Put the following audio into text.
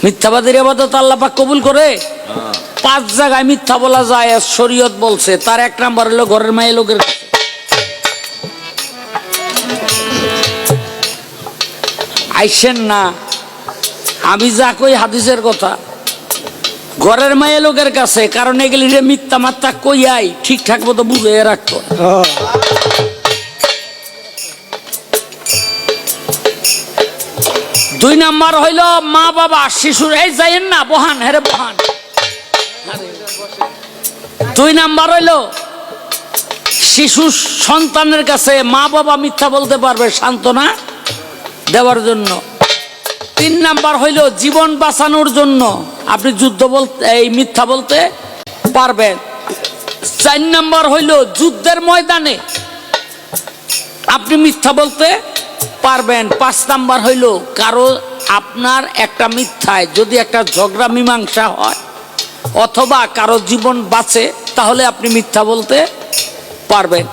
মিথ্যাবাদীর ইবাদত আল্লাহ পাক কবুল করে? 5 জায়গায় মিথ্যা বলা যায়, শরীয়ত বলছে। তার 1 নাম্বার হলো ঘরের মায়ের লোকের কাছে। আইসেন না, আমি যা কই হাদিসের কথা। ঘরের মায়ের লোকের কাছে, কারণ এগুলি যে মিথ্যা মাত্রা কইয়াই ঠিকঠাক মতো বুঝে রাখতো। 2 নাম্বার হইল মা বাবা শিশুর, এই যাইয়েন না, বহান হেরে বহান। 2 নাম্বার হইল শিশু সন্তানের কাছে মা বাবা মিথ্যা বলতে পারবে সান্ত্বনা দেওয়ার জন্য। 3 নাম্বার হইল জীবন বাঁচানোর জন্য আপনি যুদ্ধ বলতে, এই মিথ্যা বলতে পারবেন। 4 নাম্বার হইল যুদ্ধের ময়দানে আপনি মিথ্যা বলতে পারবেন। 5 নাম্বার হইল কারো আপনার একটা মিথ্যায় যদি একটা ঝগড়া মীমাংসা হয় অথবা কারো জীবন বাঁচে, তাহলে আপনি মিথ্যা বলতে পারবেন।